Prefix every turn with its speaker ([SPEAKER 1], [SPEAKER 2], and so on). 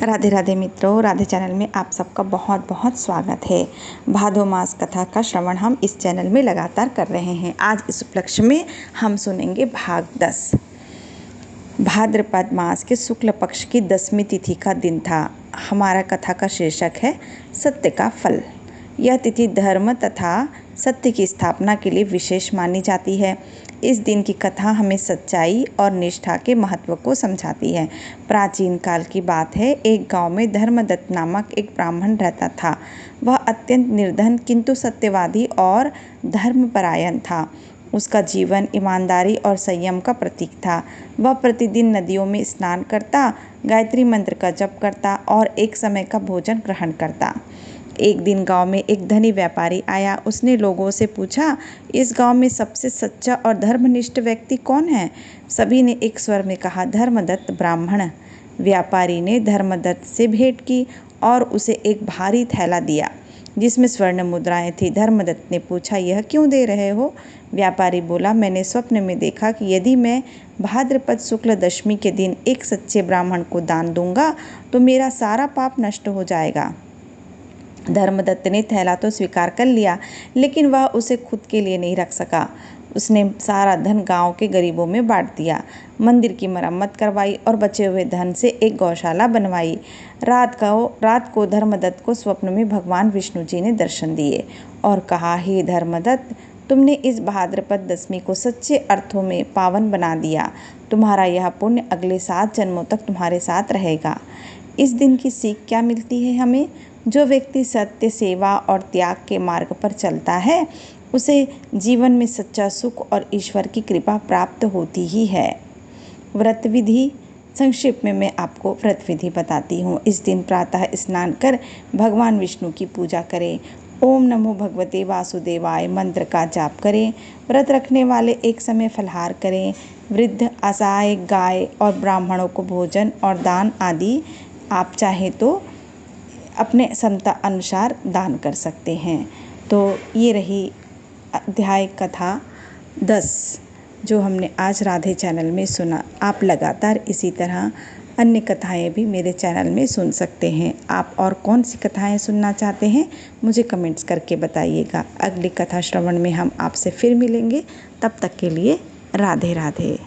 [SPEAKER 1] राधे राधे मित्रों, राधे चैनल में आप सबका बहुत बहुत स्वागत है। भादो मास कथा का श्रवण हम इस चैनल में लगातार कर रहे हैं। आज इस उपलक्ष्य में हम सुनेंगे भाग 10। भाद्रपद मास के शुक्ल पक्ष की 10वीं तिथि का दिन था। हमारा कथा का शीर्षक है सत्य का फल। यह तिथि धर्म तथा सत्य की स्थापना के लिए विशेष मानी जाती है। इस दिन की कथा हमें सच्चाई और निष्ठा के महत्व को समझाती है। प्राचीन काल की बात है। एक गांव में धर्मदत्त नामक एक ब्राह्मण रहता था। वह अत्यंत निर्धन किंतु सत्यवादी और धर्मपरायण था। उसका जीवन ईमानदारी और संयम का प्रतीक था। वह प्रतिदिन नदियों में स्नान करता, गायत्री मंत्र का जप करता और एक समय का भोजन ग्रहण करता। एक दिन गांव में एक धनी व्यापारी आया। उसने लोगों से पूछा, इस गांव में सबसे सच्चा और धर्मनिष्ठ व्यक्ति कौन है? सभी ने एक स्वर में कहा, धर्मदत्त ब्राह्मण। व्यापारी ने धर्मदत्त से भेंट की और उसे एक भारी थैला दिया जिसमें स्वर्ण मुद्राएं थी। धर्मदत्त ने पूछा, यह क्यों दे रहे हो? व्यापारी बोला, मैंने स्वप्न में देखा कि यदि मैं भाद्रपद शुक्ल दशमी के दिन एक सच्चे ब्राह्मण को दान दूंगा तो मेरा सारा पाप नष्ट हो जाएगा। धर्मदत्त ने थैला तो स्वीकार कर लिया, लेकिन वह उसे खुद के लिए नहीं रख सका। उसने सारा धन गांव के गरीबों में बांट दिया, मंदिर की मरम्मत करवाई और बचे हुए धन से एक गौशाला बनवाई। रात को धर्मदत्त को स्वप्न में भगवान विष्णु जी ने दर्शन दिए और कहा, हे धर्मदत्त, तुमने इस भाद्रपद दशमी को सच्चे अर्थों में पावन बना दिया। तुम्हारा यह पुण्य अगले 7 जन्मों तक तुम्हारे साथ रहेगा। इस दिन की सीख क्या मिलती है हमें? जो व्यक्ति सत्य, सेवा और त्याग के मार्ग पर चलता है उसे जीवन में सच्चा सुख और ईश्वर की कृपा प्राप्त होती ही है। व्रत विधि संक्षेप में मैं आपको व्रत विधि बताती हूँ। इस दिन प्रातः स्नान कर भगवान विष्णु की पूजा करें। ओम नमो भगवते वासुदेवाय मंत्र का जाप करें। व्रत रखने वाले एक समय फलाहार करें। वृद्ध, असहाय, गाय और ब्राह्मणों को भोजन और दान आदि आप चाहें तो अपने क्षमता अनुसार दान कर सकते हैं। तो ये रही अध्याय कथा 10 जो हमने आज राधे चैनल में सुना। आप लगातार इसी तरह अन्य कथाएं भी मेरे चैनल में सुन सकते हैं। आप और कौन सी कथाएं सुनना चाहते हैं मुझे कमेंट्स करके बताइएगा। अगली कथा श्रवण में हम आपसे फिर मिलेंगे। तब तक के लिए राधे राधे।